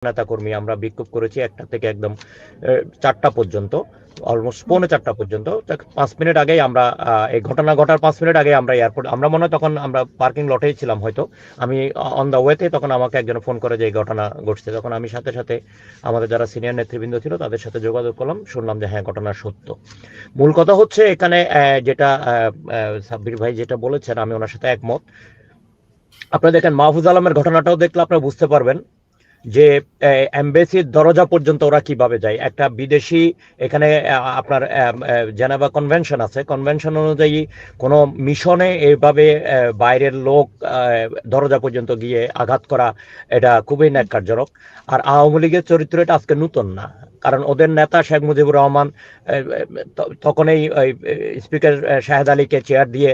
নেতাকর্মী আমরা বিক্ষোভ করেছি 1টা থেকে একদম 4টা পর্যন্ত, অলমোস্ট পৌনে 4টা পর্যন্ত। 5 মিনিট আগেই আমরা এই ঘটনা ঘটার 5 মিনিট আগে আমরা এয়ারপোর্ট, আমরা মনে হয় তখন আমরা পার্কিং লটেই ছিলাম হয়তো, আমি অন দ্য ওয়েতে, তখন আমাকে একজন ফোন করে যে এই ঘটনা ঘটছে। তখন আমি সাথে সাথে আমাদের যারা সিনিয়র নেতৃবৃন্দ ছিল তাদের সাথে যোগাযোগ করলাম, শুনলাম যে হ্যাঁ ঘটনা সত্য। মূল কথা হচ্ছে এখানে যেটা সাব্বির ভাই যেটা বলেছেন, আমি ওনার সাথে একমত। আপনারা দেখেন মাহফুজ আলমের ঘটনাটাও দেখলে আপনারা বুঝতে পারবেন যে এমবেসির দরজা পর্যন্ত ওরা কিভাবে যায়। একটা বিদেশি এখানে আপনার জেনেভা কনভেনশন আছে, কনভেনশন অনুযায়ী কোনো মিশনে এইভাবে বাইরের লোক দরজা পর্যন্ত গিয়ে আঘাত করা এটা খুবই ন্যাক্কারজনক। আর আওয়ামী লীগের চরিত্র এটা আজকে নতুন না, কারণ ওদের নেতা শেখ মুজিবুর রহমান তখনই স্পিকার শাহেদ আলীকে চেয়ার দিয়ে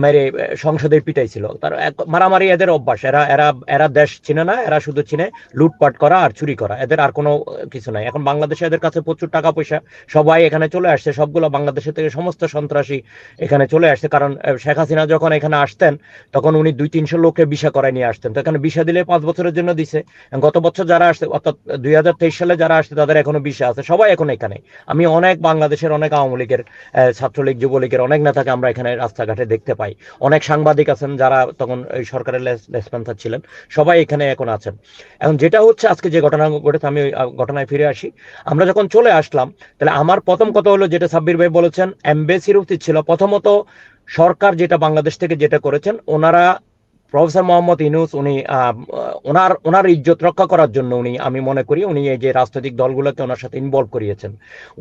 মেরে সংসদে পিটাইছিল। তার মারামারি এদের অভ্যাস, এরা এরা এরা দেশ চিনে না, এরা শুধু চিনে লুটপাট করা আর চুরি করা, এদের আর কোনো কিছু নাই। এখন বাংলাদেশে এদের কাছে প্রচুর টাকা পয়সা, সবাই এখানে চলে আসছে, সবগুলো বাংলাদেশের থেকে সমস্ত সন্ত্রাসী এখানে চলে আসছে। কারণ শেখ হাসিনা যখন এখানে আসতেন তখন উনি 200-300 লোককে ভিসা করায় নিয়ে আসতেন, তো এখানে ভিসা দিলে 5 বছরের জন্য দিছে। গত বছর যারা আসছে, অর্থাৎ 2023 সালে যারা আসছে তাদের এখনো ভিসা আছে, সবাই এখন এখানে। আমি অনেক বাংলাদেশের অনেক আওয়ামী লীগের, ছাত্রলীগ, যুবলীগের অনেক নেতাকে আমরা এখানে রাস্তাঘাটে দেখতে পাই। অনেক সাংবাদিক আছেন যারা তখন ওই সরকারের লেসপেন্সার ছিলেন, সবাই এখানে এখন আছেন। এখন যেটা হচ্ছে আজকে যে ঘটনা ঘটেছে, আমি ওই ঘটনায় ফিরে আসি। আমরা যখন চলে আসলাম, তাহলে আমার প্রথম কথা হলো যেটা সাব্বির ভাই বলেছেন, এমবেসির উচিত ছিল প্রথমত, সরকার যেটা বাংলাদেশ থেকে যেটা করেছেন, ওনারা প্রফেসর মোহাম্মদ ইউনূস উনি ওনার ওনার ইজ্জত রক্ষা করার জন্য উনি, আমি মনে করি উনি এই যে রাজনৈতিক দলগুলোকে ওনার সাথে ইনভলভ করিয়েছেন,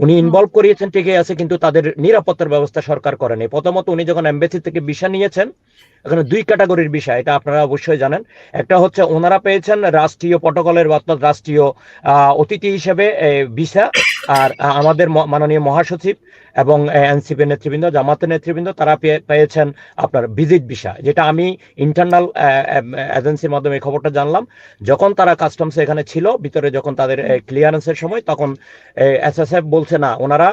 উনি ইনভলভ করিয়েছেন ঠিকই আছে, কিন্তু তাদের নিরাপত্তার ব্যবস্থা সরকার করেনি। প্রথমত উনি যখন এমবেসি থেকে ভিসা নিয়েছেন, এখানে 2 ক্যাটাগরির বিষয়, এটা আপনারা অবশ্যই জানেন। একটা হচ্ছে ওনারা পেয়েছেন রাষ্ট্রীয় প্রটোকলের, অর্থাৎ রাষ্ট্রীয় অতিথি হিসেবে ভিসা। আর আমাদের মাননীয় মহাসচিব এবং এনসিপি নেতৃবৃন্দ, জামাতের নেতৃবৃন্দ, তারা পেয়েছেন আপনার ভিজিট ভিসা, যেটা আমি ইন্টারনাল এজেন্সির মাধ্যমে এই খবরটা জানলাম। যখন তারা কাস্টমসে এখানে ছিল ভিতরে, যখন তাদের ক্লিয়ারেন্সের সময়, তখন এসএসএফ বলছে না, ওনারা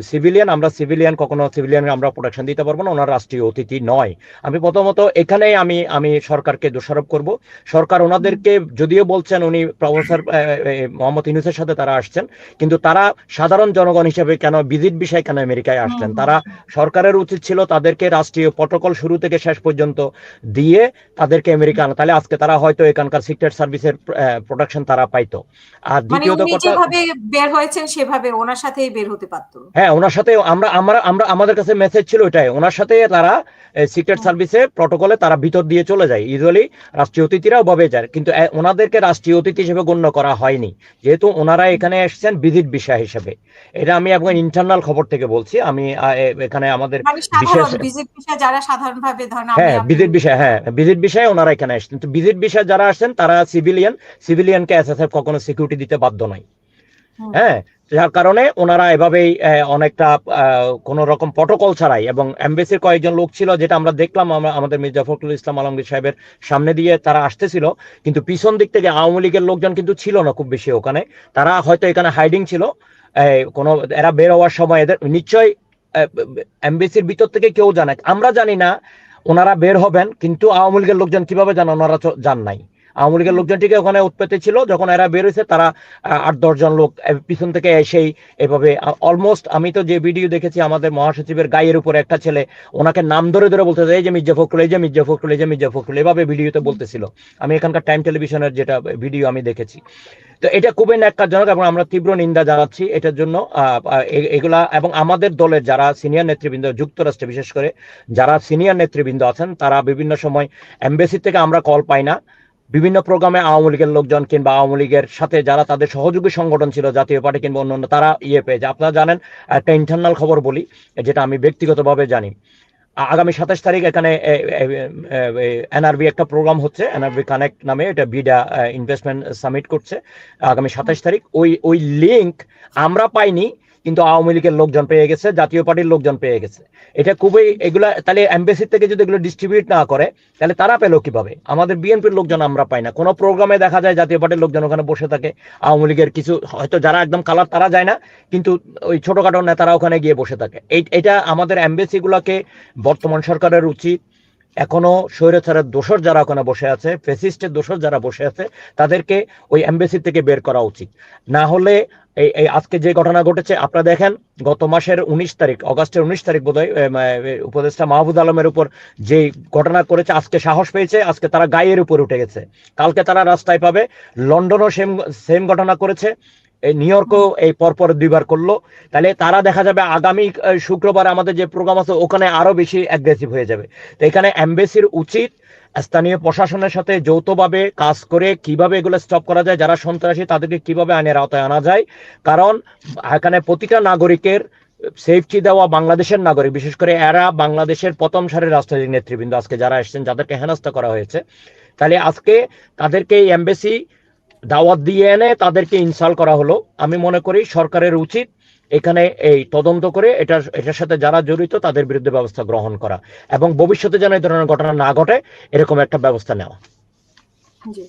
সিভিলিয়ান, আমরা সিভিলিয়ান, কখনো সিভিলিয়ান আমরা প্রোটেকশন দিতে পারবো না, ওনারা রাষ্ট্রীয় অতিথি নয়। আমি প্রথমত এখানেই আমি সরকারকে দোষারোপ করব। সরকার ওনাদেরকে যদিও বলছেন উনি প্রফেসর মোহাম্মদ ইউনূসের সাথে তারা আসছেন, কিন্তু তারা সাধারণ জনগণ হিসেবে কেন ভিজিট বিষয় কেন আমেরিকায় আসলেন? তারা, সরকারের উচিত ছিল তাদেরকে রাষ্ট্রীয় প্রটোকল শুরু থেকে শেষ পর্যন্ত দিয়ে তাদেরকে আমেরিকা আনা, তাহলে আজকে তারা হয়তো এখানকার সিক্রেট সার্ভিসের প্রোটেকশন তারা পাইতো। আর দ্বিতীয়ত উনি যেভাবে বের হয়েছেন সেভাবে ওনার সাথেই বের হতে পারতো। হ্যাঁ, ওনার সাথে আমরা আমরা আমরা আমাদের কাছে মেসেজ ছিল এটাই, ওনার সাথে তারা সিক্রেট সার্ভিসে প্রটোকলে তারা ভিতর দিয়ে চলে যায়, ইউজুয়ালি রাষ্ট্রীয় অতিথিরা ওভাবে যায়, কিন্তু ওনাদেরকে রাষ্ট্রীয় অতিথি হিসেবে গণ্য করা হয়নি, যেহেতু ওনারা এখানে এসেছেন ভিজিট বিষয় হিসেবে। এটা আমি একদম ইন্টারনাল খবর থেকে বলছি, আমি এখানে আমাদের বিশেষ ভিজিট বিষয় যারা সাধারণভাবে ধরেন, হ্যাঁ ভিজিট বিষয়, হ্যাঁ ভিজিট বিষয়ে ওনারা এখানে আসছেন। তো ভিজিট বিষয়ে যারা আসছেন তারা সিভিলিয়ানকে এসএসএফ কখনো সিকিউরিটি দিতে বাধ্য নয়। হ্যাঁ, যার কারণে ওনারা এভাবেই অনেকটা কোন রকম প্রটোকল ছাড়াই, এবং এমবেসির কয়েকজন লোক ছিল, যেটা আমরা দেখলাম, আমাদের মির্জা ফখরুল ইসলাম আলমগীর সাহেবের সামনে দিয়ে তারা আসতেছিল, কিন্তু পিছন দিক থেকে আওয়ামী লীগের লোকজন কিন্তু ছিল না খুব বেশি ওখানে, তারা হয়তো এখানে হাইডিং ছিল। কোনো এরা বের হওয়ার সময় এদের নিশ্চয়ই এমবেসির ভিতর থেকে কেউ জানে, আমরা জানি না ওনারা বের হবেন, কিন্তু আওয়ামী লীগের লোকজন কিভাবে জানে? ওনারা জান নাই। আওয়ামী লীগের লোকজন ঠিক ওখানে উৎপত্তি ছিল, যখন এরা বের হয়েছে তারা 8-10 জন লোক পিছন থেকে এসেই এভাবে অলমোস্ট, আমি তো যে ভিডিও দেখেছি, আমাদের মহাসচিবের গায়ের উপরে একটা ছেলে ওনাকে নাম ধরে ধরে বলতেছে, এই যে মির্জা ফখরুল, এই যে মির্জা ফখরুল, এই যে মির্জা ফখরুল, এভাবে ভিডিওতে বলতেছিল। আমি এখানকার টাইম টেলিভিশনের যেটা ভিডিও আমি দেখেছি, তো এটা খুবই ন্যাক্কারজনক এবং আমরা তীব্র নিন্দা জানাচ্ছি এটার জন্য। এগুলা, এবং আমাদের দলের যারা সিনিয়র নেতৃবৃন্দ, যুক্তরাষ্ট্রে বিশেষ করে যারা সিনিয়র নেতৃবৃন্দ আছেন, তারা বিভিন্ন সময় এমবেসি থেকে আমরা কল পাই না, বিভিন্ন প্রোগ্রামে আওয়ামী লীগের লোকজন কিংবা আওয়ামী লীগের সাথে যারা তাদের সহযোগী সংগঠন ছিল, জাতীয় পার্টি কিংবা অন্যান্য, তারা পেয়েছে। আপনারা জানেন, একটা ইন্টারনাল খবর বলি, যেটা আমি ব্যক্তিগতভাবে জানি। আগামী 27 তারিখ এখানে এনআরবি একটা প্রোগ্রাম হচ্ছে, এনআরবি কানেক্ট নামে, এটা বিডা ইনভেস্টমেন্ট সামিট করছে আগামী 27 তারিখ। ওই লিঙ্ক আমরা পাইনি, কিন্তু আওয়ামী লীগের লোকজন পেয়ে গেছে, জাতীয় পার্টির লোকজন পেয়ে গেছে। এটা খুবই, এগুলা তাহলে এমবেসি থেকে যদি এগুলো ডিস্ট্রিবিউট না করে, তাহলে তারা পেলো কিভাবে? আমাদের বিএনপির লোকজন আমরা পাই না। কোনো প্রোগ্রামে দেখা যায় জাতীয় পার্টির লোকজন ওখানে বসে থাকে, আওয়ামী লীগের কিছু হয়তো যারা একদম কালার তারা যায় না, কিন্তু ওই ছোটখাটো নেতারা ওখানে গিয়ে বসে থাকে। এটা আমাদের এমবেসি গুলাকে বর্তমান সরকারের উচিত এখনো স্বৈরাচারের দোসর যারা ওখানে বসে আছে, ফ্যাসিস্টের দোসর যারা বসে আছে, তাদেরকে ওই এমবেসি থেকে বের করা উচিত। না হলে এই আজকে যে ঘটনা ঘটেছে, আপনারা দেখেন গত মাসের 19 তারিখ, অগাস্টের 19 তারিখ বোধহয় উপদেষ্টা মাহবুব আলমের উপর যে ঘটনা করেছে, আজকে সাহস পেয়েছে, আজকে তারা গায়ের উপর উঠে গেছে, কালকে তারা রাস্তায় পাবে। লন্ডনও সেম ঘটনা করেছে, এই নিউ ইয়র্কও এই পরপর 2বার করলো। তাহলে তারা দেখা যাবে আগামী শুক্রবার আমাদের যে প্রোগ্রাম আছে ওখানে আরো বেশি অ্যাগ্রেসিভ হয়ে যাবে। তো এখানে এমবেসির উচিত স্থানীয় প্রশাসনের সাথে যৌথভাবে কাজ করে কিভাবে এগুলো স্টপ করা যায়, যারা সন্ত্রাসী তাদেরকে কিভাবে আইনের আওতায় আনা যায়। কারণ এখানে প্রতিটা নাগরিকের সেফটি দেওয়া, বাংলাদেশের নাগরিক বিশেষ করে এরা বাংলাদেশের প্রথম সারির রাজনৈতিক নেতৃবৃন্দ আজকে যারা এসেছেন, যাদেরকে হেনস্থা করা হয়েছে, তাহলে আজকে তাদেরকে এই এমবেসি দাওয়াত দিয়ে এনে তাদেরকে ইনসাল্ট করা হলো। আমি মনে করি সরকারের উচিত এখানে এই তদন্ত করে এটার সাথে যারা জড়িত তাদের বিরুদ্ধে ব্যবস্থা গ্রহণ করা এবং ভবিষ্যতে যেন এই ধরনের ঘটনা না ঘটে এরকম একটা ব্যবস্থা নেওয়া। জি।